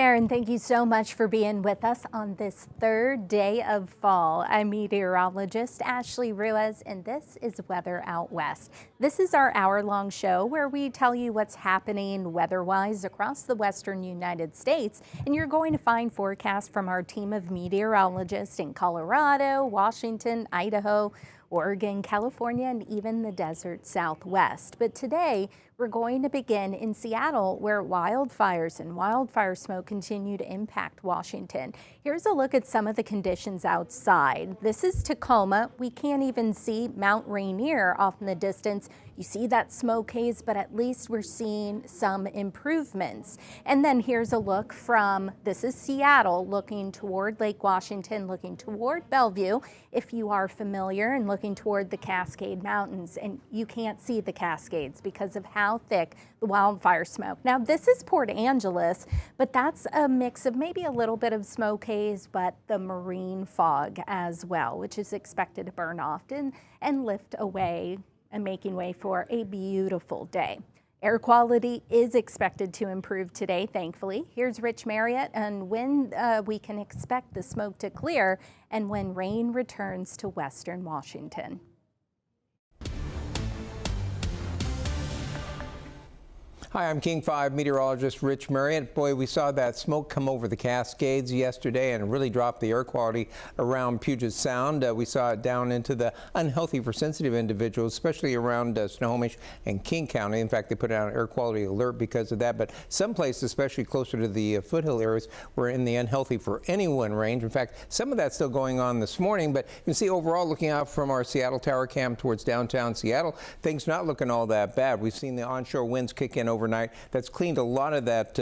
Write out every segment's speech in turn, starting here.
there, and thank you so much for being with us on this third day of fall. I'm meteorologist Ashley Ruiz, and this is Weather Out West. This is our hour-long show where we tell you what's happening weather-wise across the western United States, and you're going to find forecasts from our team of meteorologists in Colorado, Washington, Idaho, Oregon, California, and even the desert Southwest. But today, we're going to begin in Seattle, where wildfires and wildfire smoke continue to impact Washington. Here's a look at some of the conditions outside. This is Tacoma. We can't even see Mount Rainier off in the distance. You see that smoke haze, but at least we're seeing some improvements. And then here's a look from, this is Seattle, looking toward Lake Washington, looking toward Bellevue, if you are familiar, and looking toward the Cascade Mountains. And you can't see the Cascades because of how thick the wildfire smoke. Now, this is Port Angeles, but that's a mix of maybe a little bit of smoke haze, but the marine fog as well, which is expected to burn off and lift away and making way for a beautiful day. Air quality is expected to improve today, thankfully. Here's Rich Marriott and when we can expect the smoke to clear and when rain returns to western Washington. Hi, I'm King 5 meteorologist Rich Marriott. Boy, we saw that smoke come over the Cascades yesterday and really drop the air quality around Puget Sound. We saw it down into the unhealthy for sensitive individuals, especially around Snohomish and King County. In fact, they put out an air quality alert because of that. But some places, especially closer to the foothill areas, were in the unhealthy for anyone range. In fact, some of that's still going on this morning. But you can see overall, looking out from our Seattle Tower cam towards downtown Seattle, things not looking all that bad. We've seen the onshore winds kick in overnight. That's cleaned a lot of that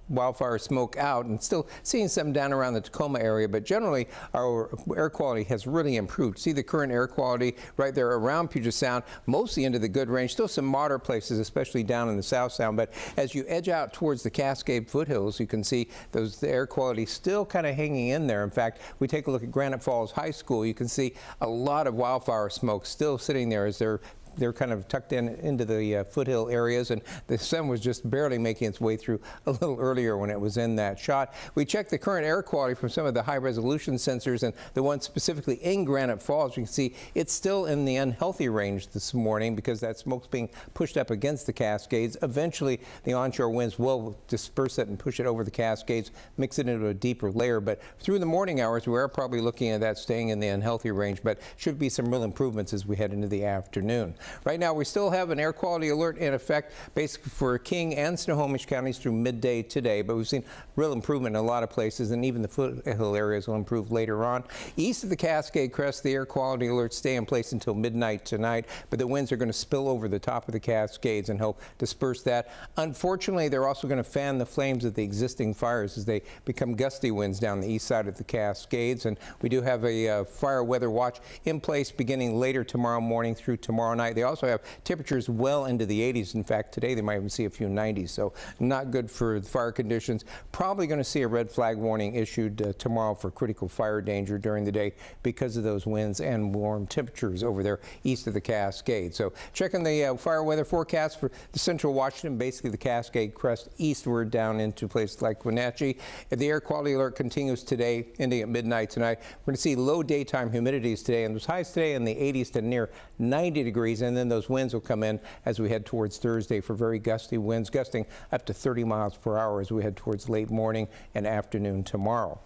wildfire smoke out, and still seeing some down around the Tacoma area, but generally our air quality has really improved. See the current air quality right there around Puget Sound, mostly into the good range. Still some moderate places, especially down in the South Sound, but as you edge out towards the Cascade foothills, you can see the air quality still kind of hanging in there. In fact, we take a look at Granite Falls High School, you can see a lot of wildfire smoke still sitting there as they're kind of tucked into the foothill areas, and the sun was just barely making its way through a little earlier when it was in that shot. We checked the current air quality from some of the high resolution sensors, and the one specifically in Granite Falls, you can see it's still in the unhealthy range this morning because that smoke's being pushed up against the Cascades. Eventually, the onshore winds will disperse it and push it over the Cascades, mix it into a deeper layer. But through the morning hours, we are probably looking at that staying in the unhealthy range, but should be some real improvements as we head into the afternoon. Right now, we still have an air quality alert in effect, basically for King and Snohomish counties through midday today, but we've seen real improvement in a lot of places, and even the foothill areas will improve later on. East of the Cascade Crest, the air quality alerts stay in place until midnight tonight, but the winds are going to spill over the top of the Cascades and help disperse that. Unfortunately, they're also going to fan the flames of the existing fires as they become gusty winds down the east side of the Cascades, and we do have a fire weather watch in place beginning later tomorrow morning through tomorrow night. They also have temperatures well into the 80s. In fact, today they might even see a few 90s, so not good for the fire conditions. Probably going to see a red flag warning issued tomorrow for critical fire danger during the day because of those winds and warm temperatures over there east of the Cascade. So checking the fire weather forecast for the central Washington, basically the Cascade Crest eastward down into places like Wenatchee. If the air quality alert continues today, ending at midnight tonight, we're going to see low daytime humidities today, and those highs today in the 80s to near 90 degrees, and then those winds will come in as we head towards Thursday for very gusty winds, gusting up to 30 miles per hour as we head towards late morning and afternoon tomorrow.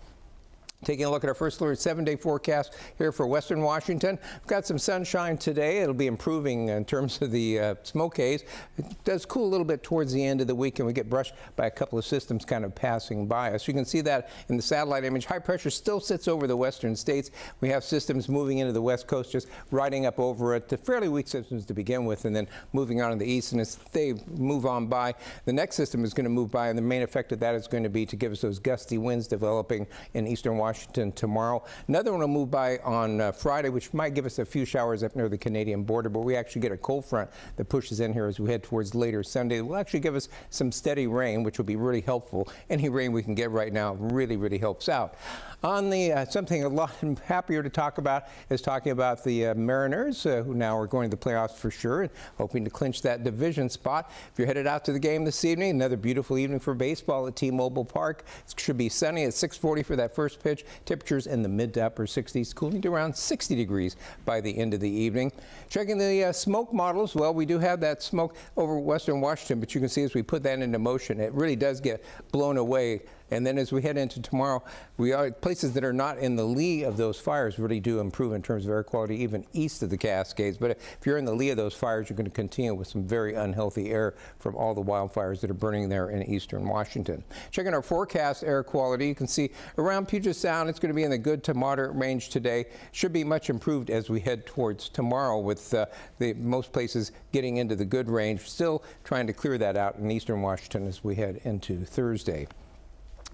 Taking a look at our first alert 7-day forecast here for western Washington. We've got some sunshine today. It'll be improving in terms of the smoke haze. It does cool a little bit towards the end of the week, and we get brushed by a couple of systems kind of passing by us. You can see that in the satellite image. High pressure still sits over the western states. We have systems moving into the west coast, just riding up over it. Fairly weak systems to begin with, and then moving on to the east. And as they move on by, the next system is going to move by, and the main effect of that is going to be to give us those gusty winds developing in eastern Washington Washington tomorrow. Another one will move by on Friday, which might give us a few showers up near the Canadian border, but we actually get a cold front that pushes in here as we head towards later Sunday. It will actually give us some steady rain, which will be really helpful. Any rain we can get right now really helps out. On the something a lot happier to talk about is talking about the Mariners, who now are going to the playoffs for sure, and hoping to clinch that division spot. If you're headed out to the game this evening, another beautiful evening for baseball at T-Mobile Park. It should be sunny at 6:40 for that first pitch. Temperatures in the mid to upper 60s, cooling to around 60 degrees by the end of the evening. Checking the smoke models, well, we do have that smoke over western Washington, but you can see as we put that into motion, it really does get blown away. And then as we head into tomorrow, we are places that are not in the lee of those fires really do improve in terms of air quality, even east of the Cascades. But if you're in the lee of those fires, you're going to continue with some very unhealthy air from all the wildfires that are burning there in eastern Washington. Checking our forecast air quality, you can see around Puget Sound, it's going to be in the good to moderate range today. Should be much improved as we head towards tomorrow, with the most places getting into the good range. Still trying to clear that out in eastern Washington as we head into Thursday.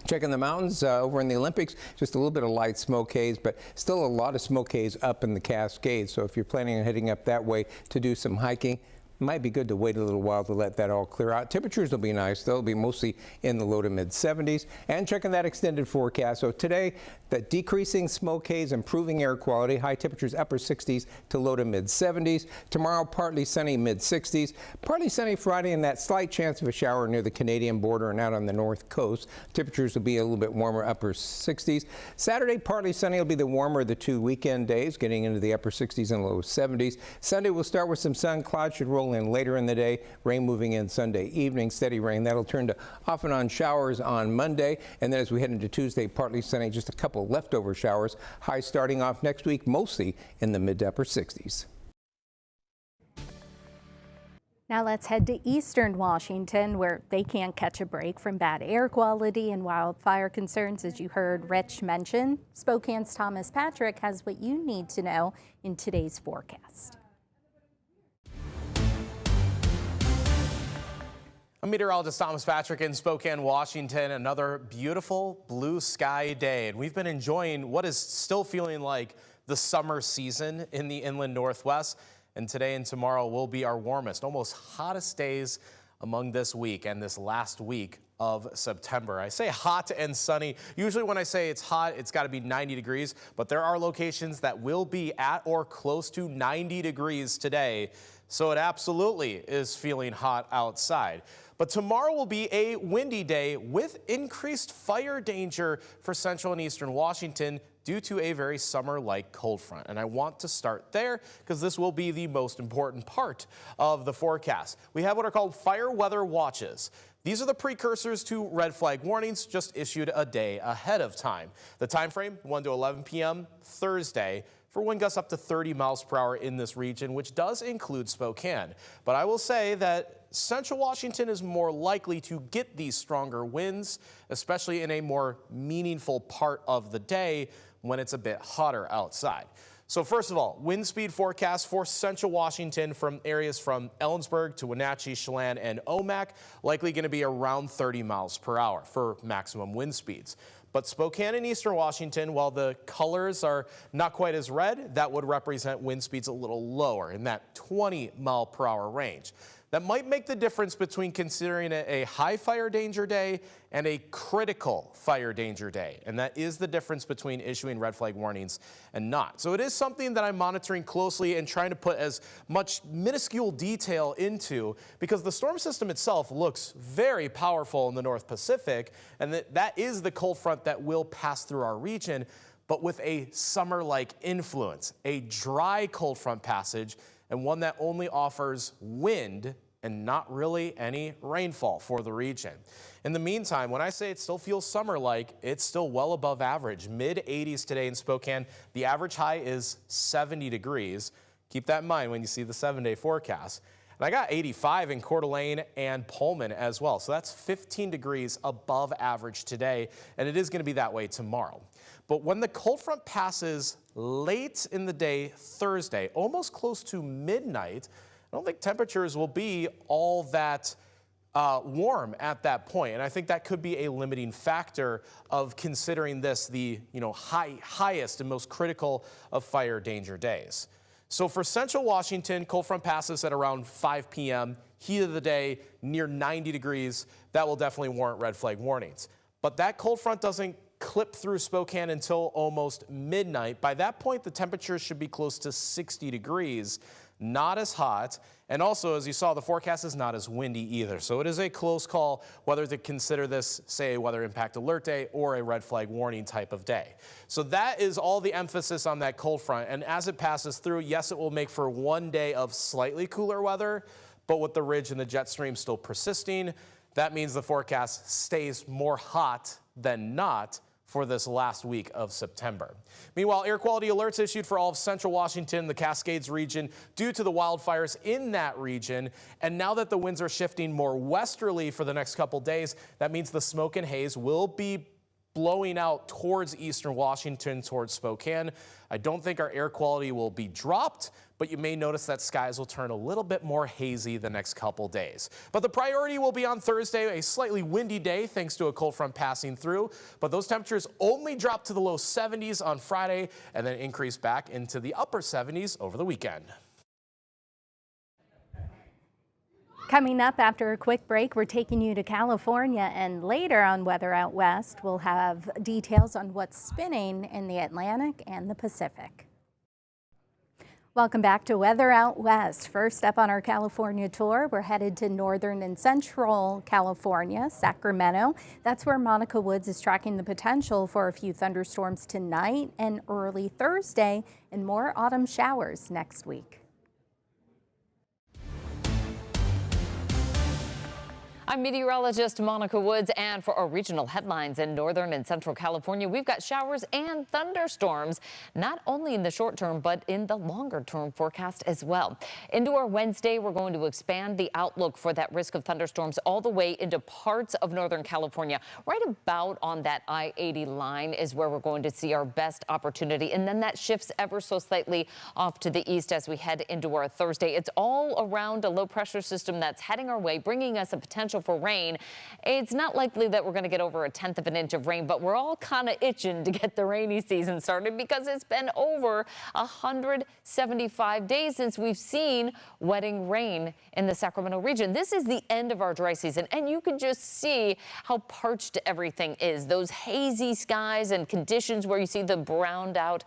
Checking the mountains over in the Olympics, just a little bit of light smoke haze, but still a lot of smoke haze up in the Cascades. So if you're planning on heading up that way to do some hiking, it might be good to wait a little while to let that all clear out. Temperatures will be nice. They'll be mostly in the low to mid 70s. And checking that extended forecast. So today, that decreasing smoke haze, improving air quality, high temperatures upper 60s to low to mid 70s. Tomorrow, partly sunny mid 60s. Partly sunny Friday, and that slight chance of a shower near the Canadian border and out on the north coast. Temperatures will be a little bit warmer, upper 60s. Saturday, partly sunny will be the warmer of the two weekend days, getting into the upper 60s and low 70s. Sunday, we'll start with some sun. Clouds should roll in later in the day. Rain moving in Sunday evening, steady rain. That'll turn to off and on showers on Monday. And then as we head into Tuesday, partly sunny, just a couple leftover showers. Highs starting off next week, mostly in the mid to upper 60s. Now let's head to eastern Washington, where they can't catch a break from bad air quality and wildfire concerns, as you heard Rich mention. Spokane's Thomas Patrick has what you need to know in today's forecast. I'm meteorologist Thomas Patrick in Spokane, Washington. Another beautiful blue sky day, and we've been enjoying what is still feeling like the summer season in the inland Northwest. And today and tomorrow will be our warmest, almost hottest days among this week and this last week of September. I say hot and sunny. Usually when I say it's hot, it's got to be 90 degrees, but there are locations that will be at or close to 90 degrees today. So it absolutely is feeling hot outside. But tomorrow will be a windy day with increased fire danger for central and eastern Washington due to a very summer-like cold front. And I want to start there because this will be the most important part of the forecast. We have what are called fire weather watches. These are the precursors to red flag warnings, just issued a day ahead of time. The time frame, 1 to 11 p.m. Thursday, for wind gusts up to 30 miles per hour in this region, which does include Spokane. But I will say that central Washington is more likely to get these stronger winds, especially in a more meaningful part of the day when it's a bit hotter outside. So first of all, wind speed forecast for central Washington from areas from Ellensburg to Wenatchee, Chelan, and Omak, likely going to be around 30 miles per hour for maximum wind speeds. But Spokane and eastern Washington, while the colors are not quite as red, that would represent wind speeds a little lower in that 20 mile per hour range. That might make the difference between considering it a high fire danger day and a critical fire danger day. And that is the difference between issuing red flag warnings and not. So it is something that I'm monitoring closely and trying to put as much minuscule detail into, because the storm system itself looks very powerful in the North Pacific, and that is the cold front that will pass through our region, but with a summer-like influence, a dry cold front passage, and one that only offers wind and not really any rainfall for the region. In the meantime, when I say it still feels summer-like, it's still well above average. Mid-80s today in Spokane. The average high is 70 degrees. Keep that in mind when you see the 7-day forecast. And I got 85 in Coeur d'Alene and Pullman as well. So that's 15 degrees above average today, and it is going to be that way tomorrow. But when the cold front passes late in the day Thursday, almost close to midnight, I don't think temperatures will be all that warm at that point. And I think that could be a limiting factor of considering this the highest and most critical of fire danger days. So for central Washington, cold front passes at around 5 p.m. Heat of the day near 90 degrees. That will definitely warrant red flag warnings. But that cold front doesn't clip through Spokane until almost midnight. By that point, the temperatures should be close to 60 degrees. Not as hot, and also, as you saw, the forecast is not as windy either. So it is a close call whether to consider this, say, a weather impact alert day or a red flag warning type of day. So that is all the emphasis on that cold front, and as it passes through, yes, it will make for one day of slightly cooler weather, but with the ridge and the jet stream still persisting, that means the forecast stays more hot than not for this last week of September. Meanwhile, air quality alerts issued for all of central Washington, the Cascades region, due to the wildfires in that region. And now that the winds are shifting more westerly for the next couple days, that means the smoke and haze will be blowing out towards eastern Washington, towards Spokane. I don't think our air quality will be dropped, but you may notice that skies will turn a little bit more hazy the next couple days. But the priority will be on Thursday, a slightly windy day thanks to a cold front passing through. But those temperatures only drop to the low 70s on Friday and then increase back into the upper 70s over the weekend. Coming up after a quick break, we're taking you to California, and later on Weather Out West, we'll have details on what's spinning in the Atlantic and the Pacific. Welcome back to Weather Out West. First up on our California tour, we're headed to northern and central California, Sacramento. That's where Monica Woods is tracking the potential for a few thunderstorms tonight and early Thursday, and more autumn showers next week. I'm meteorologist Monica Woods, and for our regional headlines in northern and central California, we've got showers and thunderstorms, not only in the short term, but in the longer term forecast as well. Into our Wednesday, we're going to expand the outlook for that risk of thunderstorms all the way into parts of northern California. Right about on that I-80 line is where we're going to see our best opportunity. And then that shifts ever so slightly off to the east as we head into our Thursday. It's all around a low pressure system that's heading our way, bringing us a potential for rain. It's not likely that we're going to get over 1/10 of an inch of rain, but we're all kind of itching to get the rainy season started because it's been over 175 days since we've seen wetting rain in the Sacramento region. This is the end of our dry season, and you can just see how parched everything is. Those hazy skies and conditions where you see the browned out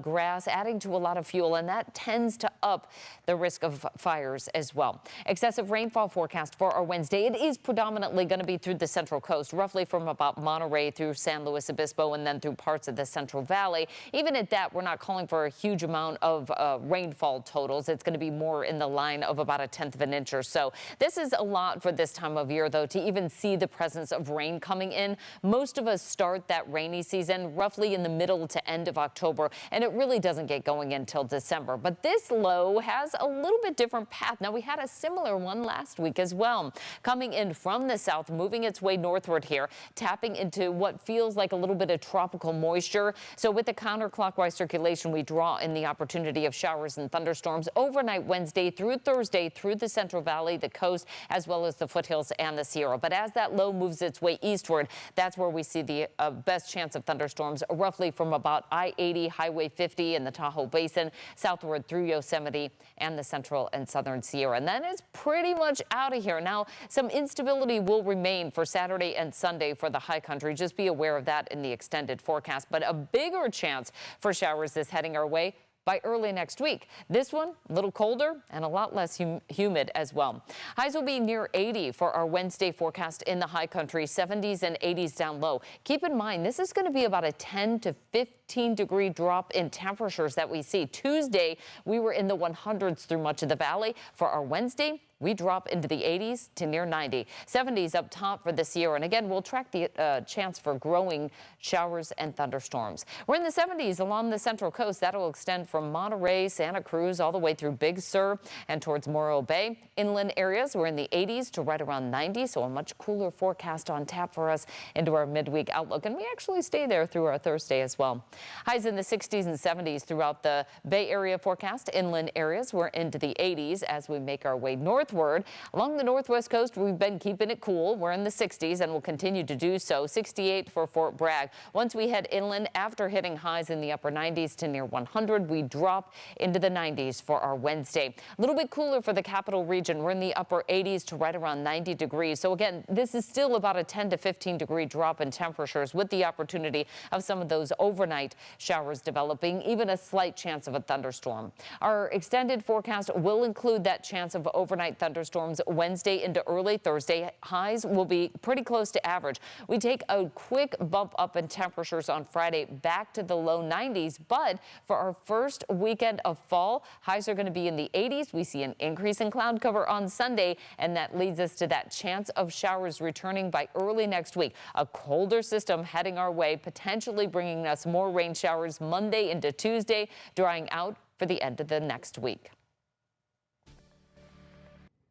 grass adding to a lot of fuel, and that tends to up the risk of fires as well. Excessive rainfall forecast for our Wednesday. It is predominantly going to be through the Central Coast, roughly from about Monterey through San Luis Obispo and then through parts of the Central Valley. Even at that, we're not calling for a huge amount of rainfall totals. It's going to be more in the line of about 1/10 of an inch or so. This is a lot for this time of year, though, to even see the presence of rain coming in. Most of us start that rainy season roughly in the middle to end of October, and it really doesn't get going until December. But this low has a little bit different path. Now, we had a similar one last week as well, coming in from the south, moving its way northward here, tapping into what feels like a little bit of tropical moisture. So with the counterclockwise circulation, we draw in the opportunity of showers and thunderstorms overnight Wednesday through Thursday through the Central Valley, the coast, as well as the foothills and the Sierra. But as that low moves its way eastward, that's where we see the best chance of thunderstorms, roughly from about I-80, Highway 50 in the Tahoe Basin, southward through Yosemite and the central and southern Sierra. And then it's pretty much out of here. Now, some instability will remain for Saturday and Sunday for the high country. Just be aware of that in the extended forecast. But a bigger chance for showers is heading our way by early next week. This one, a little colder and a lot less humid as well. Highs will be near 80 for our Wednesday forecast in the high country, 70s and 80s down low. Keep in mind, this is going to be about a 10 to 15 degree drop in temperatures that we see. Tuesday, we were in the 100s through much of the valley. For our Wednesday, we drop into the 80s to near 90. 70s up top for the Sierra. And again, we'll track the chance for growing showers and thunderstorms. We're in the 70s along the Central Coast. That'll extend from Monterey, Santa Cruz, all the way through Big Sur and towards Morro Bay. Inland areas, we're in the 80s to right around 90. So a much cooler forecast on tap for us into our midweek outlook. And we actually stay there through our Thursday as well. Highs in the 60s and 70s throughout the Bay Area forecast. Inland areas, we're into the 80s as we make our way north northward. Along the northwest coast, we've been keeping it cool. We're in the 60s and will continue to do so. 68 for Fort Bragg. Once we head inland, after hitting highs in the upper 90s to near 100, we drop into the 90s for our Wednesday. A little bit cooler for the capital region. We're in the upper 80s to right around 90 degrees. So again, this is still about a 10 to 15 degree drop in temperatures with the opportunity of some of those overnight showers developing, even a slight chance of a thunderstorm. Our extended forecast will include that chance of overnight thunderstorms Wednesday into early Thursday. Highs will be pretty close to average. We take a quick bump up in temperatures on Friday back to the low 90s, but for our first weekend of fall, highs are going to be in the 80s. We see an increase in cloud cover on Sunday, and that leads us to that chance of showers returning by early next week. A colder system heading our way, potentially bringing us more rain showers Monday into Tuesday, drying out for the end of the next week.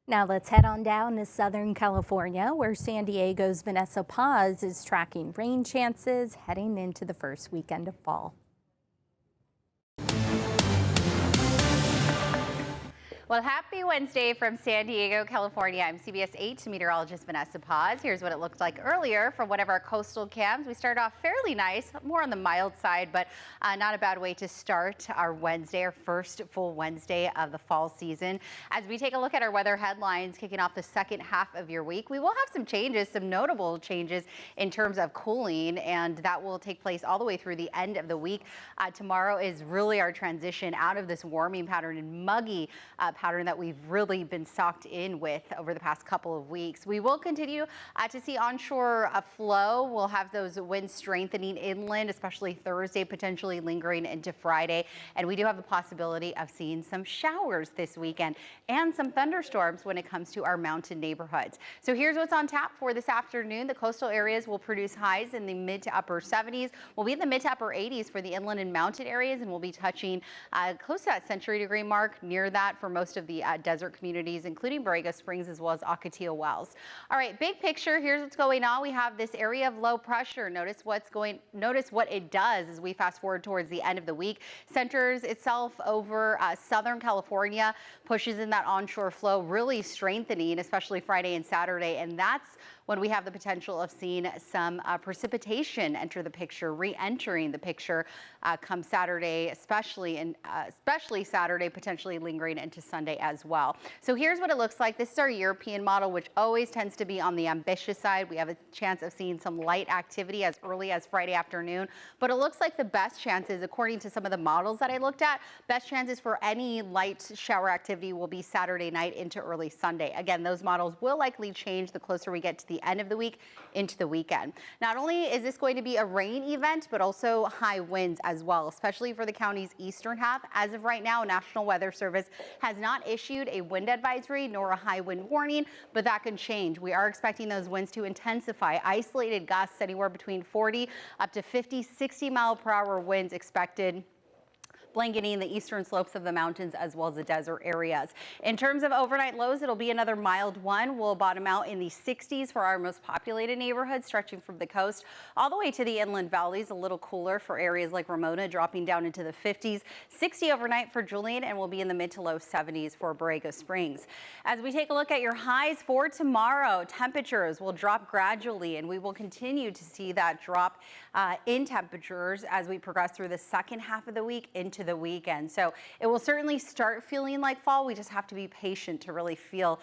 Now let's head on down to Southern California, where San Diego's Vanessa Paz is tracking rain chances heading into the first weekend of fall. Well, happy Wednesday from San Diego, California. I'm CBS 8 meteorologist Vanessa Paz. Here's what it looked like earlier from one of our coastal cams. We started off fairly nice, more on the mild side, but not a bad way to start our Wednesday, our first full Wednesday of the fall season. As we take a look at our weather headlines kicking off the second half of your week, we will have some changes, some notable changes in terms of cooling, and that will take place all the way through the end of the week. Tomorrow is really our transition out of this warming pattern and muggy pattern that we've really been socked in with over the past couple of weeks. We will continue to see onshore flow. We'll have those winds strengthening inland, especially Thursday, potentially lingering into Friday. And we do have the possibility of seeing some showers this weekend and some thunderstorms when it comes to our mountain neighborhoods. So here's what's on tap for this afternoon. The coastal areas will produce highs in the mid to upper 70s. We'll be in the mid to upper 80s for the inland and mountain areas, and we'll be touching close to that century degree mark, near that for most of the desert communities, including Borrego Springs as well as Ocotillo Wells. All right, big picture, here's what's going on. We have this area of low pressure. Notice what it does as we fast forward towards the end of the week. Centers itself over Southern California, pushes in that onshore flow, really strengthening, especially Friday and Saturday, and that's when we have the potential of seeing some precipitation enter the picture, re-entering the picture come Saturday, especially Saturday, potentially lingering into Sunday as well. So here's what it looks like. This is our European model, which always tends to be on the ambitious side. We have a chance of seeing some light activity as early as Friday afternoon, but it looks like the best chances, according to some of the models that I looked at, best chances for any light shower activity will be Saturday night into early Sunday. Again, those models will likely change the closer we get to the end of the week into the weekend. Not only is this going to be a rain event, but also high winds as well, especially for the county's eastern half. As of right now, National Weather Service has not issued a wind advisory nor a high wind warning, but that can change. We are expecting those winds to intensify. Isolated gusts anywhere between 40 up to 50, 60 mile per hour winds expected, blanketing the eastern slopes of the mountains as well as the desert areas. In terms of overnight lows, it'll be another mild one. We'll bottom out in the 60s for our most populated neighborhoods, stretching from the coast all the way to the inland valleys. A little cooler for areas like Ramona, dropping down into the 50s. 60 overnight for Julian, and we'll be in the mid to low 70s for Borrego Springs. As we take a look at your highs for tomorrow, temperatures will drop gradually, and we will continue to see that drop in temperatures as we progress through the second half of the week into the weekend. So it will certainly start feeling like fall. We just have to be patient to really feel,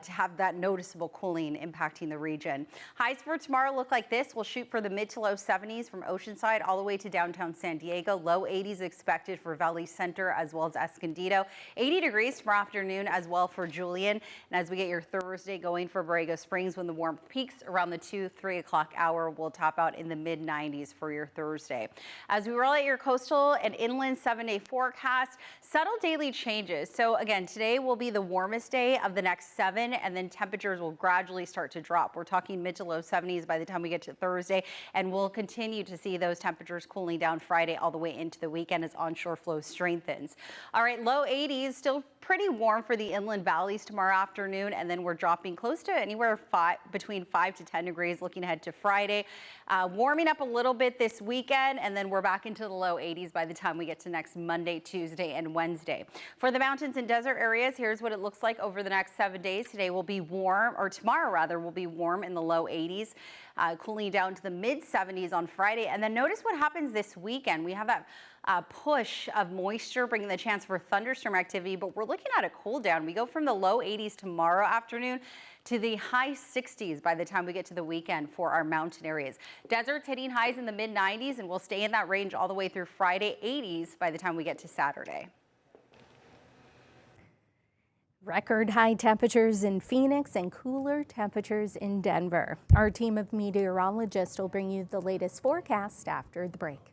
to have that noticeable cooling impacting the region. Highs for tomorrow look like this. We'll shoot for the mid to low 70s from Oceanside all the way to downtown San Diego. Low 80s expected for Valley Center as well as Escondido. 80 degrees tomorrow afternoon as well for Julian. And as we get your Thursday going for Borrego Springs, when the warmth peaks around the 2-3 o'clock hour, we'll top out in the mid 90s for your Thursday. As we roll out your coastal and inland 7-day forecast, subtle daily changes. So again, today will be the warmest day of the next 7, and then temperatures will gradually start to drop. We're talking mid to low 70s by the time we get to Thursday, and we'll continue to see those temperatures cooling down Friday all the way into the weekend as onshore flow strengthens. All right, low 80s, still pretty warm for the inland valleys tomorrow afternoon, and then we're dropping close to anywhere between 5 to 10 degrees looking ahead to Friday. Warming up a little bit this weekend, and then we're back into the low 80s by the time we get to next next Monday, Tuesday, and Wednesday. For the mountains and desert areas, here's what it looks like over the next 7 days. Today will be warm, or tomorrow rather, will be warm in the low 80s, cooling down to the mid 70s on Friday. And then notice what happens this weekend. We have that push of moisture bringing the chance for thunderstorm activity, but we're looking at a cool down. We go from the low 80s tomorrow afternoon to the high 60s by the time we get to the weekend for our mountain areas. Deserts hitting highs in the mid 90s, and we'll stay in that range all the way through Friday, 80s by the time we get to Saturday. Record high temperatures in Phoenix and cooler temperatures in Denver. Our team of meteorologists will bring you the latest forecast after the break.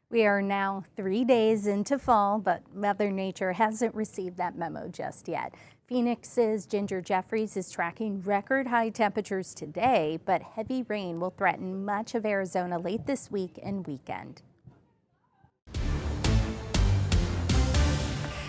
We are now 3 days into fall, but Mother Nature hasn't received that memo just yet. Phoenix's Ginger Jeffries is tracking record high temperatures today, but heavy rain will threaten much of Arizona late this week and weekend.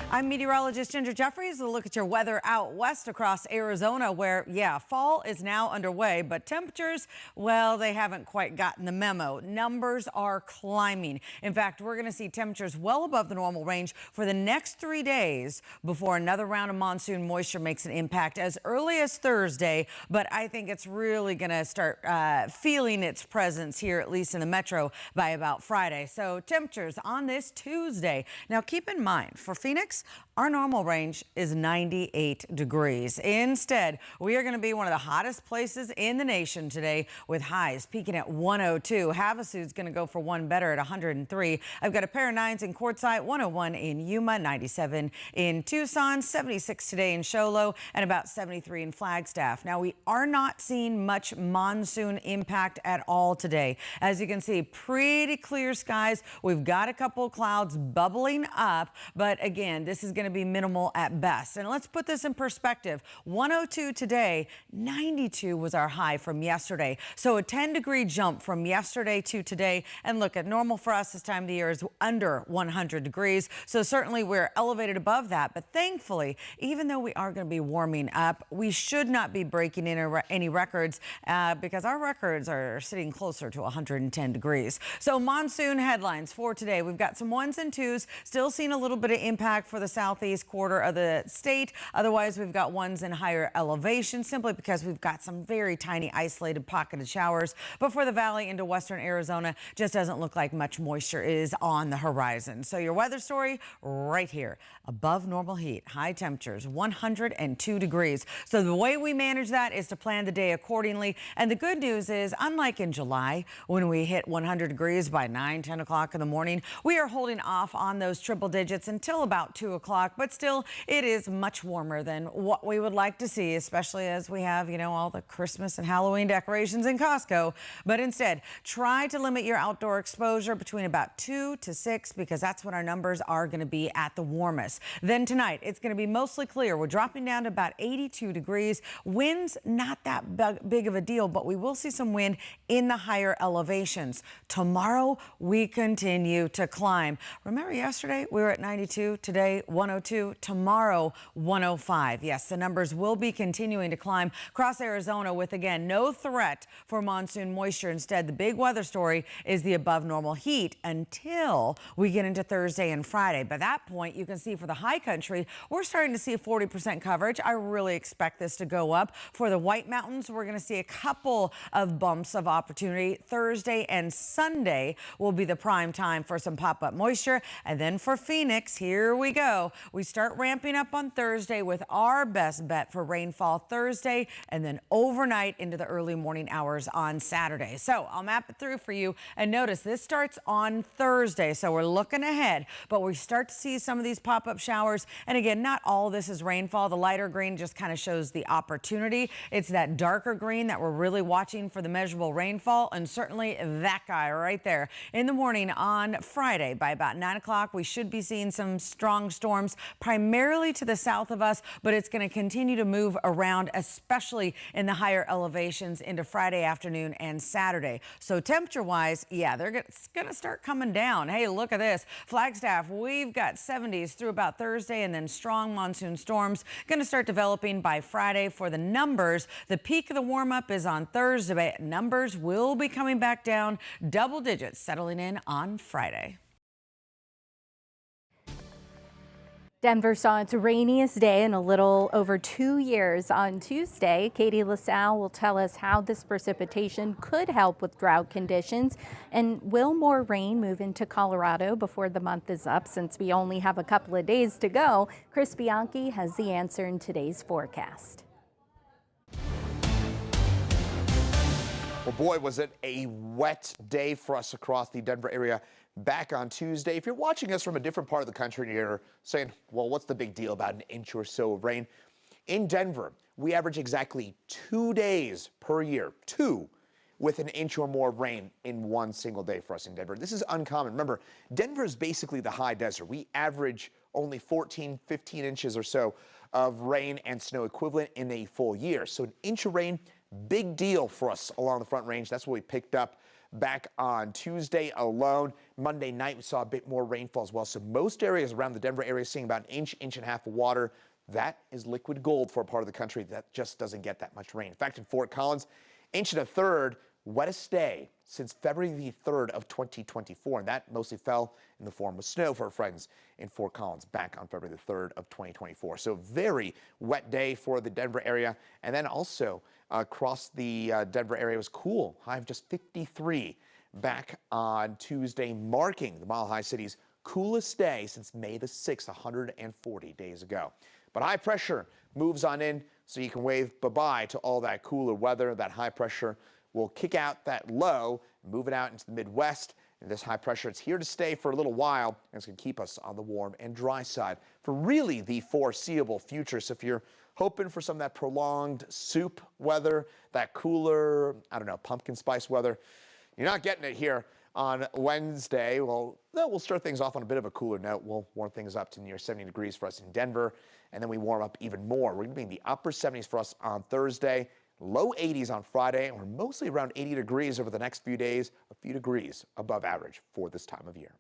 I'm meteorologist Ginger Jeffries. We'll look at your weather out west across Arizona where, yeah, fall is now underway, but temperatures, well, they haven't quite gotten the memo. Numbers are climbing. In fact, we're going to see temperatures well above the normal range for the next 3 days before another round of monsoon moisture makes an impact as early as Thursday, but I think it's really going to start feeling its presence here, at least in the metro, by about Friday. So temperatures on this Tuesday. Now, keep in mind, for Phoenix, our normal range is 98 degrees. Instead, we are going to be one of the hottest places in the nation today with highs peaking at 102. Havasu's going to go for one better at 103. I've got a pair of 9s in Quartzsite, 101 in Yuma, 97 in Tucson, 76 today in Show Low, and about 73 in Flagstaff. Now, we are not seeing much monsoon impact at all today. As you can see, pretty clear skies. We've got a couple of clouds bubbling up, but again, this is going to be minimal at best. And let's put this in perspective. 102 today, 92 was our high from yesterday. So a 10-degree jump from yesterday to today. And look, at normal for us this time of the year is under 100 degrees. So certainly we're elevated above that. But thankfully, even though we are going to be warming up, we should not be breaking any records because our records are sitting closer to 110 degrees. So monsoon headlines for today. We've got some 1s and 2s, still seeing a little bit of impact for the southeast quarter of the state. Otherwise, we've got 1s in higher elevation simply because we've got some very tiny isolated pocketed showers. But for the valley into western Arizona, just doesn't look like much moisture is on the horizon. So your weather story right here. Above normal heat, high temperatures, 102 degrees. So the way we manage that is to plan the day accordingly. And the good news is, unlike in July, when we hit 100 degrees by 9, 10 o'clock in the morning, we are holding off on those triple digits until about 2 o'clock. But still, it is much warmer than what we would like to see, especially as we have, you know, all the Christmas and Halloween decorations in Costco. But instead, try to limit your outdoor exposure between about 2 to 6 because that's when our numbers are going to be at the warmest. Then tonight, it's going to be mostly clear. We're dropping down to about 82 degrees. Winds, not that big of a deal, but we will see some wind in the higher elevations. Tomorrow, we continue to climb. Remember yesterday, we were at 92. Today, 102. Tomorrow, 105. Yes, the numbers will be continuing to climb across Arizona with, again, no threat for monsoon moisture. Instead, the big weather story is the above normal heat until we get into Thursday and Friday. By that point, you can see for the high country, we're starting to see 40% coverage. I really expect this to go up. For the White Mountains, we're going to see a couple of bumps of opportunity. Thursday and Sunday will be the prime time for some pop-up moisture. And then for Phoenix, here we go. We start ramping up on Thursday with our best bet for rainfall Thursday and then overnight into the early morning hours on Saturday. So I'll map it through for you. And notice this starts on Thursday. So we're looking ahead, but we start to see some of these pop-up showers. And again, not all this is rainfall. The lighter green just kind of shows the opportunity. It's that darker green that we're really watching for the measurable rainfall. And certainly that guy right there. In the morning on Friday by about 9 o'clock, we should be seeing some strong storms primarily to the south of us, but it's going to continue to move around, especially in the higher elevations into Friday afternoon and Saturday. So temperature wise, yeah, it's going to start coming down. Hey, look at this. Flagstaff, we've got 70s through about Thursday, and then strong monsoon storms going to start developing by Friday. For the numbers, the peak of the warm up is on Thursday. Numbers will be coming back down, double digits settling in on Friday. Denver saw its rainiest day in a little over 2 years on Tuesday. Katie LaSalle will tell us how this precipitation could help with drought conditions. And will more rain move into Colorado before the month is up? Since we only have a couple of days to go, Chris Bianchi has the answer in today's forecast. Well, boy, was it a wet day for us across the Denver area back on Tuesday. If you're watching us from a different part of the country and you're saying, well, what's the big deal about an inch or so of rain? In Denver, we average exactly 2 days per year, 2, with an inch or more of rain in one single day for us in Denver. This is uncommon. Remember, Denver is basically the high desert. We average only 14, 15 inches or so of rain and snow equivalent in a full year. So an inch of rain, big deal for us along the Front Range. That's what we picked up back on Tuesday alone. Monday night, we saw a bit more rainfall as well. So most areas around the Denver area seeing about an inch, inch and a half of water. That is liquid gold for a part of the country that just doesn't get that much rain. In fact, in Fort Collins, inch and a third, wettest day since February the 3rd of 2024. And that mostly fell in the form of snow for our friends in Fort Collins back on February the 3rd of 2024. So very wet day for the Denver area. And then also across the Denver area was cool. High of just 53 back on Tuesday, marking the Mile High City's coolest day since May the 6th, 140 days ago. But high pressure moves on in, so you can wave bye-bye to all that cooler weather. That high pressure will kick out that low, move it out into the Midwest. And this high pressure, it's here to stay for a little while, and it's going to keep us on the warm and dry side for really the foreseeable future. So if you're hoping for some of that prolonged soup weather, that cooler, I don't know, pumpkin spice weather, you're not getting it here on Wednesday. Well, we'll start things off on a bit of a cooler note. We'll warm things up to near 70 degrees for us in Denver, and then we warm up even more. We're going to be in the upper 70s for us on Thursday. Low 80s on Friday, and we're mostly around 80 degrees over the next few days, a few degrees above average for this time of year.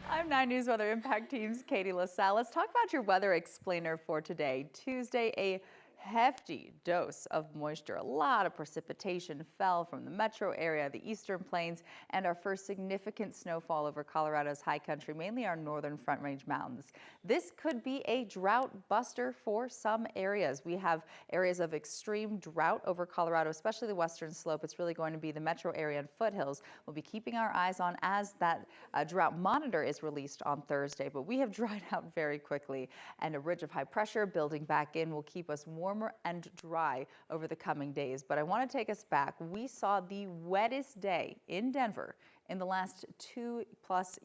I'm 9 News Weather Impact Team's Katie LaSalle. Let's talk about your weather explainer for today. Tuesday, a hefty dose of moisture. A lot of precipitation fell from the metro area, the eastern plains, and our first significant snowfall over Colorado's high country, mainly our northern Front Range mountains. This could be a drought buster for some areas. We have areas of extreme drought over Colorado, especially the western slope. It's really going to be the metro area and foothills we'll be keeping our eyes on as that drought monitor is released on Thursday. But we have dried out very quickly, and a ridge of high pressure building back in will keep us warmer and dry over the coming days. But I want to take us back. We saw the wettest day in Denver in the last 2+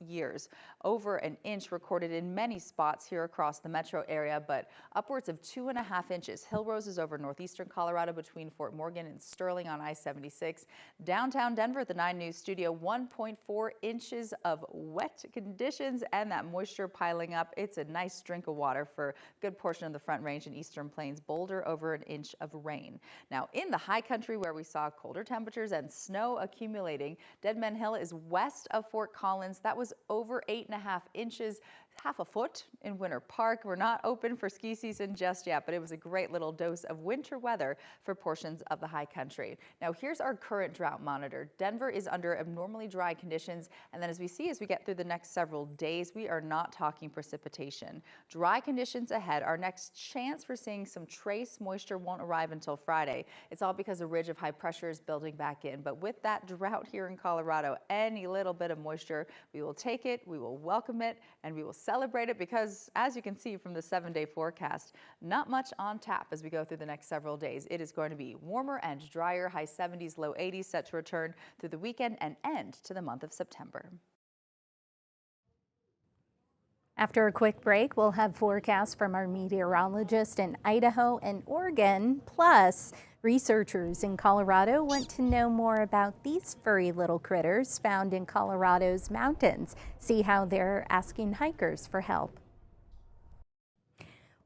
years. Over an inch recorded in many spots here across the metro area, but upwards of 2.5 inches. Hill roses over northeastern Colorado between Fort Morgan and Sterling on I-76. Downtown Denver at the 9 News studio, 1.4 inches of wet conditions and that moisture piling up. It's a nice drink of water for a good portion of the Front Range and eastern plains. Boulder over an inch of rain. Now in the high country where we saw colder temperatures and snow accumulating, Dead Man Hill is west of Fort Collins. That was over 8.5 inches, half a foot in Winter Park. We're not open for ski season just yet, but it was a great little dose of winter weather for portions of the high country. Now here's our current drought monitor. Denver is under abnormally dry conditions, and then as we get through the next several days, we are not talking precipitation. Dry conditions ahead. Our next chance for seeing some trace moisture won't arrive until Friday. It's all because a ridge of high pressure is building back in, but with that drought here in Colorado, any little bit of moisture, we will take it, we will welcome it, and we will celebrate it because, as you can see from the 7-day forecast, not much on tap as we go through the next several days. It is going to be warmer and drier, high 70s, low 80s set to return through the weekend and end to the month of September. After a quick break, we'll have forecasts from our meteorologist in Idaho and Oregon. Plus, researchers in Colorado want to know more about these furry little critters found in Colorado's mountains. See how they're asking hikers for help.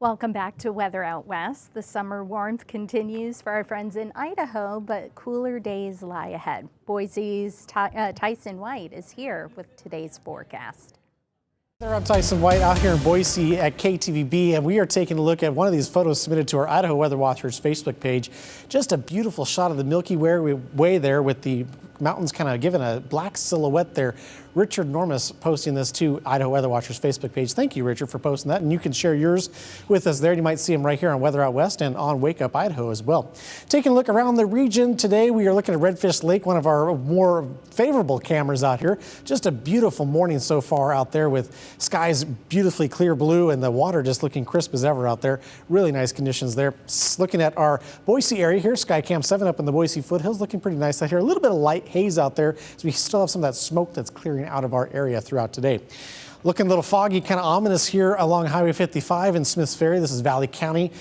Welcome back to Weather Out West. The summer warmth continues for our friends in Idaho, but cooler days lie ahead. Boise's Tyson White is here with today's forecast. I'm Tyson White out here in Boise at KTVB, and we are taking a look at one of these photos submitted to our Idaho Weather Watchers Facebook page. Just a beautiful shot of the Milky Way there with the mountains kind of giving a black silhouette there. Richard Normus posting this to Idaho Weather Watchers Facebook page. Thank you, Richard, for posting that. And you can share yours with us there. You might see them right here on Weather Out West and on Wake Up Idaho as well. Taking a look around the region today, we are looking at Redfish Lake, one of our more favorable cameras out here. Just a beautiful morning so far out there with skies beautifully clear blue and the water just looking crisp as ever out there. Really nice conditions there. Looking at our Boise area here, Skycam 7 up in the Boise foothills, looking pretty nice out here. A little bit of light haze out there, so we still have some of that smoke that's clearing out of our area throughout today. Looking a little foggy, kind of ominous here along Highway 55 in Smiths Ferry. This is Valley County.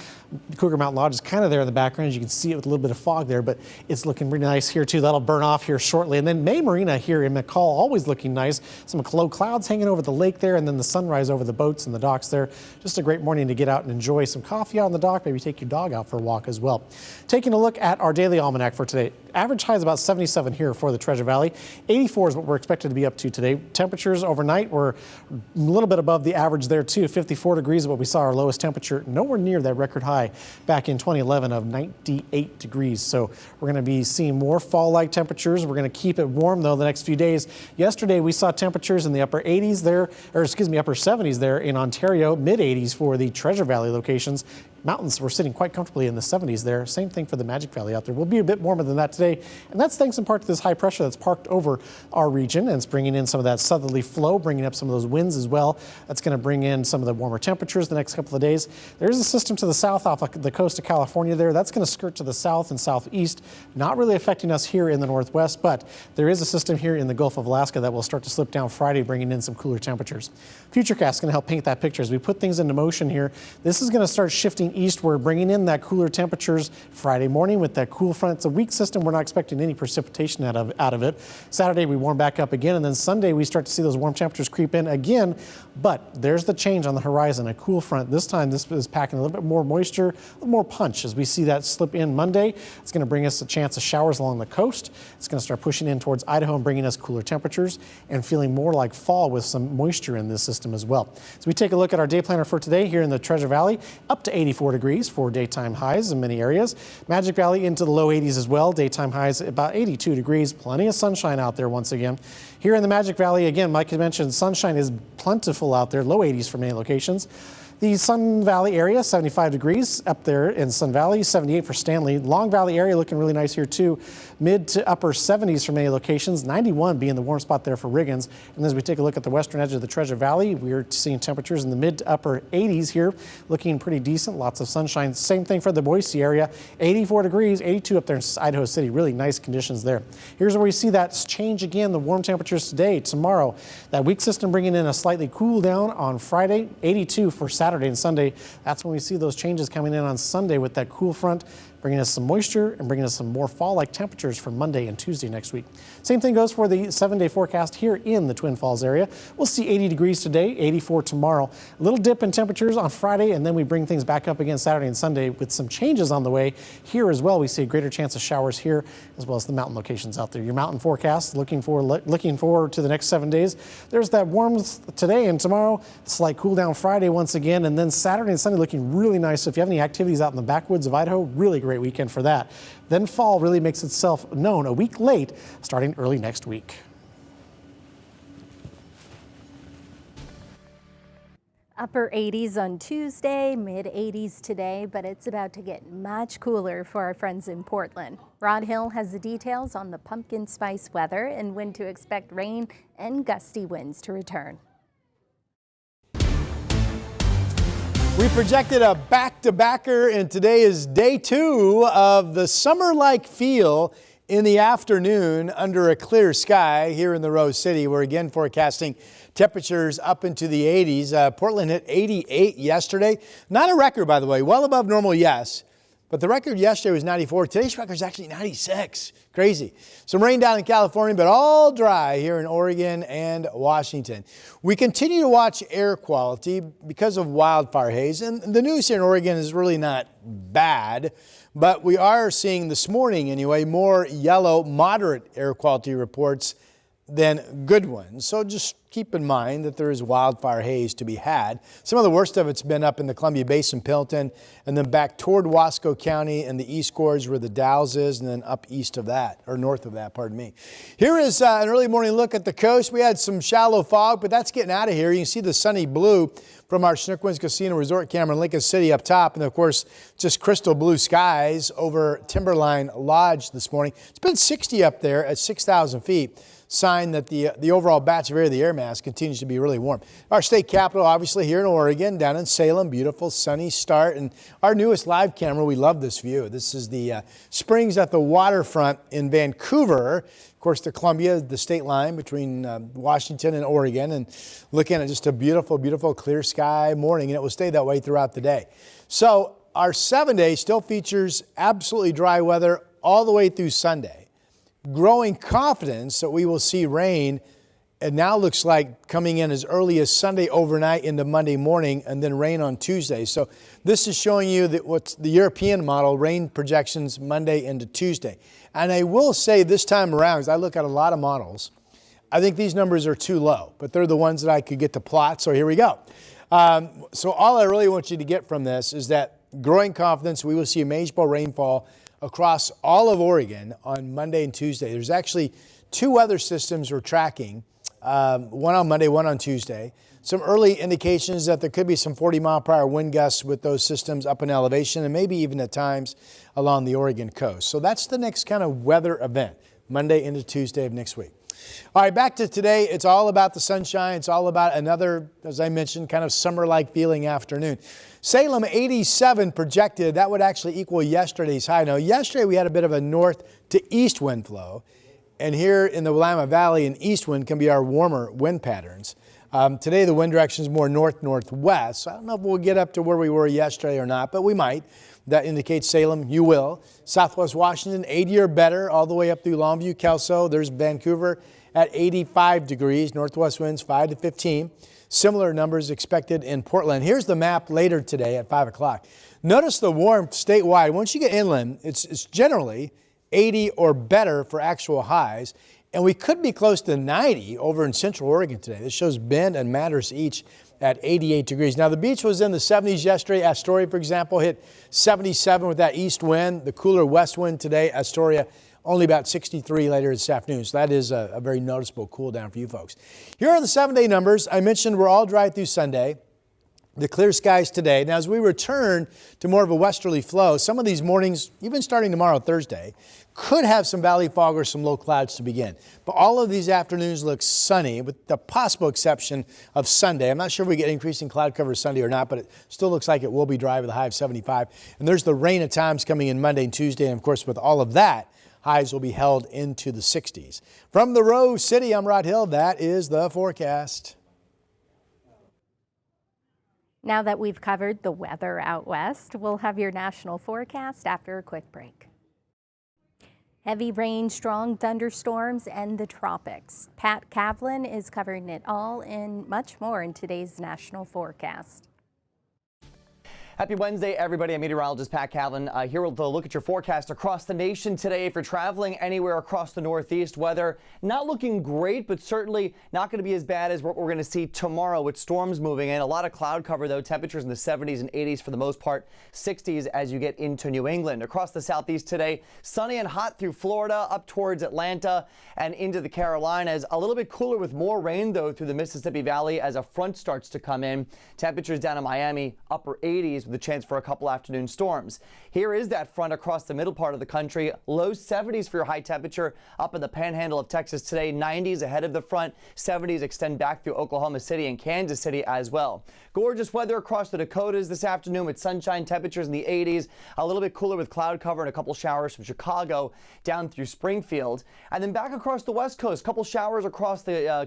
Cougar Mountain Lodge is kind of there in the background. As you can see it with a little bit of fog there, but it's looking really nice here too. That'll burn off here shortly. And then May Marina here in McCall, always looking nice. Some low clouds hanging over the lake there, and then the sunrise over the boats and the docks there. Just a great morning to get out and enjoy some coffee out on the dock. Maybe take your dog out for a walk as well. Taking a look at our daily almanac for today. Average high is about 77 here for the Treasure Valley. 84 is what we're expected to be up to today. Temperatures overnight were a little bit above the average there too. 54 degrees is what we saw our lowest temperature. Nowhere near that record high back in 2011 of 98 degrees. So we're going to be seeing more fall-like temperatures. We're going to keep it warm though the next few days. Yesterday we saw temperatures in the upper 80s there, or excuse me, upper 70s there in Ontario, mid 80s for the Treasure Valley locations. Mountains were sitting quite comfortably in the 70s there. Same thing for the Magic Valley out there. We'll be a bit warmer than that today, and that's thanks in part to this high pressure that's parked over our region, and it's bringing in some of that southerly flow, bringing up some of those winds as well. That's going to bring in some of the warmer temperatures the next couple of days. There's a system to the south off the coast of California there. That's going to skirt to the south and southeast, not really affecting us here in the northwest, but there is a system here in the Gulf of Alaska that will start to slip down Friday, bringing in some cooler temperatures. Futurecast is going to help paint that picture as we put things into motion here. This is going to start shifting eastward, bringing in that cooler temperatures Friday morning with that cool front. It's a weak system. We're not expecting any precipitation out of it. Saturday we warm back up again, and then Sunday we start to see those warm temperatures creep in again. But there's the change on the horizon. A cool front. This time this is packing a little bit more moisture, a little more punch as we see that slip in Monday. It's going to bring us a chance of showers along the coast. It's going to start pushing in towards Idaho and bringing us cooler temperatures and feeling more like fall with some moisture in this system as well. So we take a look at our day planner for today here in the Treasure Valley, up to 84 degrees for daytime highs in many areas. Magic Valley into the low 80s as well. Daytime highs about 82 degrees. Plenty of sunshine out there once again. Here in the Magic Valley, again, like I mentioned, sunshine is plentiful out there. Low 80s for many locations. The Sun Valley area, 75 degrees up there in Sun Valley, 78 for Stanley. Long Valley area looking really nice here too. Mid to upper 70s for many locations, 91 being the warm spot there for Riggins. And as we take a look at the western edge of the Treasure Valley, we're seeing temperatures in the mid to upper 80s here, looking pretty decent, lots of sunshine. Same thing for the Boise area, 84 degrees, 82 up there in Idaho City, really nice conditions there. Here's where we see that change again, the warm temperatures today, tomorrow. That weak system bringing in a slightly cool down on Friday, 82 for Saturday and Sunday. That's when we see those changes coming in on Sunday with that cool front, bringing us some moisture and bringing us some more fall-like temperatures for Monday and Tuesday next week. Same thing goes for the 7-day forecast here in the Twin Falls area. We'll see 80 degrees today, 84 tomorrow. A little dip in temperatures on Friday, and then we bring things back up again Saturday and Sunday with some changes on the way. Here as well, we see a greater chance of showers here, as well as the mountain locations out there. Your mountain forecast, looking forward to the next 7 days. There's that warmth today and tomorrow, slight cool down Friday once again, and then Saturday and Sunday looking really nice. So if you have any activities out in the backwoods of Idaho, really great weekend for that. Then fall really makes itself known a week late, starting early next week. Upper 80s on Tuesday, mid 80s today, but it's about to get much cooler for our friends in Portland. Rod Hill has the details on the pumpkin spice weather and when to expect rain and gusty winds to return. We projected a back-to-backer, and today is day 2 of the summer-like feel in the afternoon under a clear sky here in the Rose City. We're again forecasting temperatures up into the 80s. Portland hit 88 yesterday. Not a record, by the way, well above normal, yes. But the record yesterday was 94. Today's record is actually 96. Crazy. Some rain down in California, but all dry here in Oregon and Washington. We continue to watch air quality because of wildfire haze. And the news here in Oregon is really not bad. But we are seeing this morning, anyway, more yellow, moderate air quality reports than good ones. So just keep in mind that there is wildfire haze to be had. Some of the worst of it's been up in the Columbia Basin, Pendleton, and then back toward Wasco County and the East Gorge where the Dalles is, and then up east of that, or north of that, pardon me. Here is an early morning look at the coast. We had some shallow fog, but that's getting out of here. You can see the sunny blue from our Chinook Winds Casino Resort camera in Lincoln City up top. And of course, just crystal blue skies over Timberline Lodge this morning. It's been 60 up there at 6,000 feet. Sign that the overall batch of air, the air mass, continues to be really warm. Our state capital, obviously here in Oregon, down in Salem, beautiful sunny start. And our newest live camera, we love this view. This is the springs at the waterfront in Vancouver. Of course, the Columbia, the state line between Washington and Oregon, and looking at just a beautiful, beautiful clear sky morning, and it will stay that way throughout the day. So our 7-day still features absolutely dry weather all the way through Sunday. Growing confidence that we will see rain. It now looks like coming in as early as Sunday overnight into Monday morning, and then rain on Tuesday. So this is showing you that what's the European model, rain projections Monday into Tuesday. And I will say this time around, as I look at a lot of models, I think these numbers are too low, but they're the ones that I could get to plot. So here we go. So all I really want you to get from this is that growing confidence, we will see a manageable rainfall across all of Oregon on Monday and Tuesday. There's actually two weather systems we're tracking, one on Monday, one on Tuesday. Some early indications that there could be some 40-mile-per-hour wind gusts with those systems up in elevation, and maybe even at times along the Oregon coast. So that's the next kind of weather event, Monday into Tuesday of next week. All right, back to today. It's all about the sunshine. It's all about another, as I mentioned, kind of summer-like feeling afternoon. Salem 87 projected. That would actually equal yesterday's high. Now, yesterday we had a bit of a north to east wind flow. And here in the Willamette Valley, an east wind can be our warmer wind patterns. Today the wind direction is more north-northwest. So I don't know if we'll get up to where we were yesterday or not, but we might. That indicates Salem, you will. Southwest Washington, 80 or better, all the way up through Longview, Kelso. There's Vancouver at 85 degrees, northwest winds 5 to 15. Similar numbers expected in Portland. Here's the map later today at 5 o'clock. Notice the warmth statewide. Once you get inland, it's generally 80 or better for actual highs. And we could be close to 90 over in Central Oregon today. This shows Bend and Madras each at 88 degrees. Now, the beach was in the 70s yesterday. Astoria, for example, hit 77 with that east wind. The cooler west wind today, Astoria, only about 63 later this afternoon. So that is a very noticeable cool down for you folks. Here are the 7-day numbers. I mentioned we're all dry through Sunday. The clear skies today. Now, as we return to more of a westerly flow, some of these mornings, even starting tomorrow, Thursday, could have some valley fog or some low clouds to begin. But all of these afternoons look sunny, with the possible exception of Sunday. I'm not sure if we get increasing cloud cover Sunday or not, but it still looks like it will be dry with a high of 75. And there's the rain at times coming in Monday and Tuesday. And of course, with all of that, highs will be held into the 60s. From the Rose City, I'm Rod Hill. That is the forecast. Now that we've covered the weather out west, we'll have your national forecast after a quick break. Heavy rain, strong thunderstorms, and the tropics. Pat Kavlin is covering it all and much more in today's national forecast. Happy Wednesday, everybody. I'm meteorologist Pat Kavlin here with a look at your forecast across the nation today. If you're traveling anywhere across the Northeast, weather not looking great, but certainly not going to be as bad as what we're going to see tomorrow with storms moving in. A lot of cloud cover, though. Temperatures in the 70s and 80s for the most part, 60s as you get into New England. Across the Southeast today, sunny and hot through Florida, up towards Atlanta and into the Carolinas. A little bit cooler with more rain, though, through the Mississippi Valley as a front starts to come in. Temperatures down in Miami, upper 80s. The chance for a couple afternoon storms. Here is that front across the middle part of the country. Low 70s for your high temperature up in the panhandle of Texas today. 90s ahead of the front. 70s extend back through Oklahoma City and Kansas City as well. Gorgeous weather across the Dakotas this afternoon with sunshine, temperatures in the 80s. A little bit cooler with cloud cover and a couple showers from Chicago down through Springfield. And then back across the West Coast, couple showers across the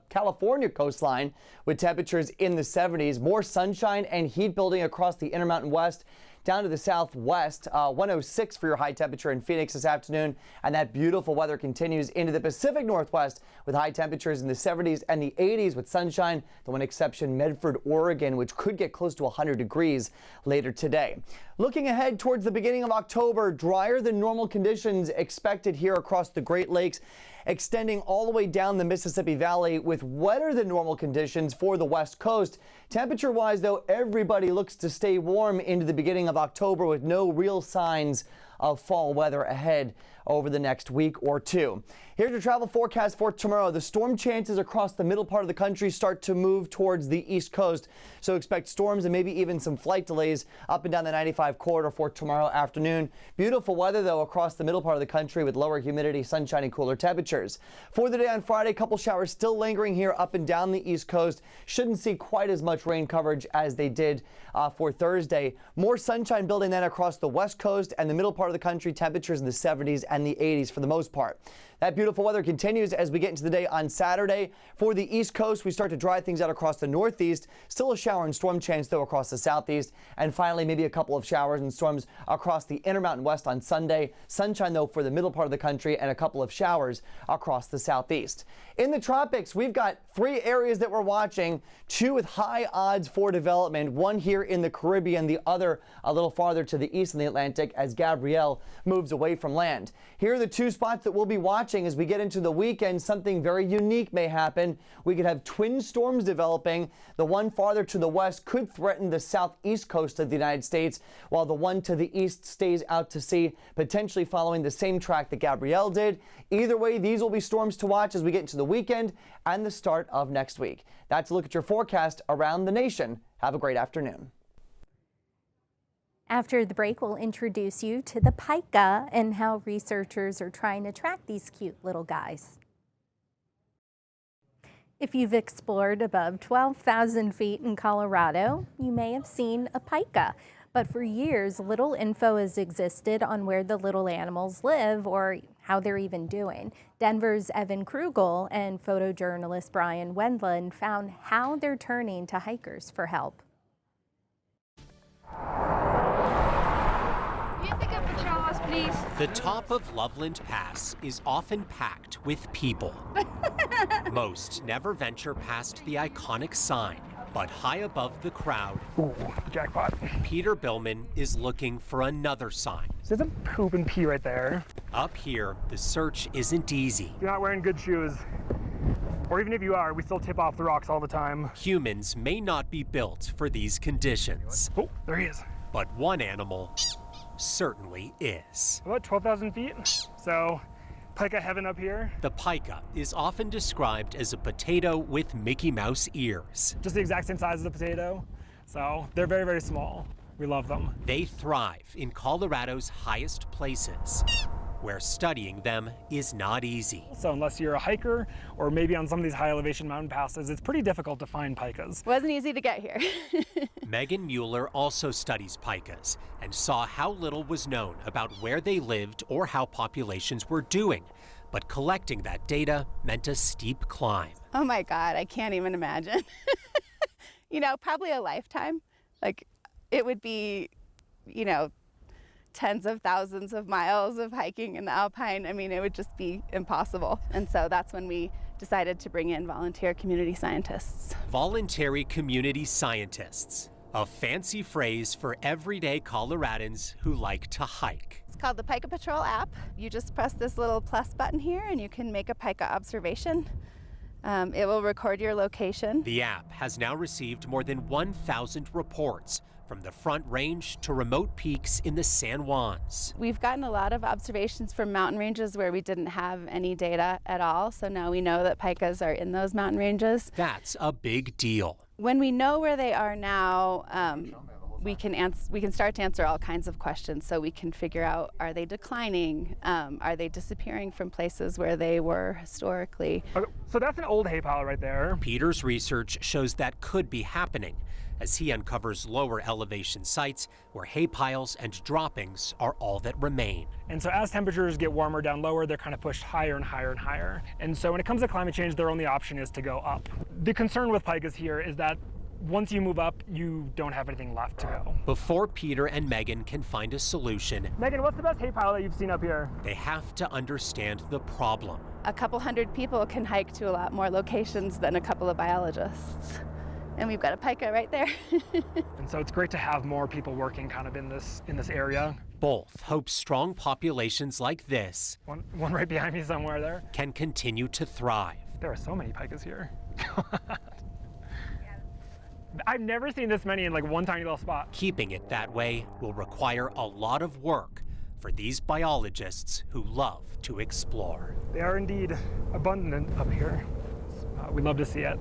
California coastline with temperatures in the 70s. More sunshine and heat building across the Intermountain West down to the southwest. 106 for your high temperature in Phoenix this afternoon, and that beautiful weather continues into the Pacific Northwest with high temperatures in the 70s and the 80s with sunshine. The one exception, Medford, Oregon, which could get close to 100 degrees later today. Looking ahead towards the beginning of October, drier than normal conditions expected here across the Great Lakes extending all the way down the Mississippi Valley with wetter than normal conditions for the West Coast. Temperature-wise, though, everybody looks to stay warm into the beginning of October with no real signs of fall weather ahead over the next week or two. Here's your travel forecast for tomorrow. The storm chances across the middle part of the country start to move towards the East Coast, so expect storms and maybe even some flight delays up and down the 95 corridor for tomorrow afternoon. Beautiful weather, though, across the middle part of the country with lower humidity, sunshine, and cooler temperatures. For the day on Friday, a couple showers still lingering here up and down the East Coast. Shouldn't see quite as much rain coverage as they did for Thursday. More sunshine building then across the West Coast and the middle part of the country, temperatures in the 70s and the 80s for the most part. That beautiful weather continues as we get into the day on Saturday. For the East Coast, we start to dry things out across the Northeast. Still a shower and storm chance, though, across the Southeast. And finally, maybe a couple of showers and storms across the Intermountain West on Sunday. Sunshine, though, for the middle part of the country and a couple of showers across the Southeast. In the tropics, we've got 3 areas that we're watching, 2 with high odds for development, one here in the Caribbean, the other a little farther to the east in the Atlantic as Gabrielle moves away from land. Here are the 2 spots that we'll be watching as we get into the weekend. Something very unique may happen. We could have twin storms developing. The one farther to the west could threaten the southeast coast of the United States, while the one to the east stays out to sea, potentially following the same track that Gabrielle did. Either way, these will be storms to watch as we get into the weekend and the start of next week. That's a look at your forecast around the nation. Have a great afternoon. After the break, we'll introduce you to the pika and how researchers are trying to track these cute little guys. If you've explored above 12,000 feet in Colorado, you may have seen a pika. But for years, little info has existed on where the little animals live or how they're even doing. Denver's Evan Krugel and photojournalist Brian Wendland found how they're turning to hikers for help. Please. The top of Loveland Pass is often packed with people. Most never venture past the iconic sign, but high above the crowd, ooh, jackpot. Peter Billman is looking for another sign. There's a poop and pee right there. Up here, the search isn't easy. You're not wearing good shoes. Or even if you are, we still tip off the rocks all the time. Humans may not be built for these conditions. Oh, there he is. But one animal certainly is. About 12,000 feet, so pika heaven up here. The pika is often described as a potato with Mickey Mouse ears. Just the exact same size as a potato, so they're very, very small. We love them. They thrive in Colorado's highest places, where studying them is not easy. So unless you're a hiker or maybe on some of these high elevation mountain passes, it's pretty difficult to find pikas. Wasn't easy to get here. Megan Mueller also studies pikas and saw how little was known about where they lived or how populations were doing. But collecting that data meant a steep climb. Oh my God, I can't even imagine. You know, probably a lifetime. Like it would be, you know, tens of thousands of miles of hiking in the Alpine. I mean, it would just be impossible. And so that's when we decided to bring in volunteer community scientists. Voluntary community scientists, a fancy phrase for everyday Coloradans who like to hike. It's called the Pika Patrol app. You just press this little plus button here and you can make a pika observation. It will record your location. The app has now received more than 1,000 reports, from the Front Range to remote peaks in the San Juans. We've gotten a lot of observations from mountain ranges where we didn't have any data at all, so now we know that pikas are in those mountain ranges. That's a big deal. When we know where they are now, we can start to answer all kinds of questions. So we can figure out, are they declining? Are they disappearing from places where they were historically? Okay, so that's an old hay pile right there. Peter's research shows that could be happening as he uncovers lower elevation sites where hay piles and droppings are all that remain. And so as temperatures get warmer down lower, they're kind of pushed higher and higher and higher. And so when it comes to climate change, their only option is to go up. The concern with pikas here is that once you move up, you don't have anything left to go. Before Peter and Megan can find a solution, Megan, what's the best hay pile that you've seen up here? They have to understand the problem. A couple hundred people can hike to a lot more locations than a couple of biologists. And we've got a pika right there. And so it's great to have more people working kind of in this area. Both hope strong populations like this One right behind me somewhere there. can continue to thrive. There are so many pikas here. I've never seen this many in like one tiny little spot. Keeping it that way will require a lot of work for these biologists who love to explore. They are indeed abundant up here. We love to see it.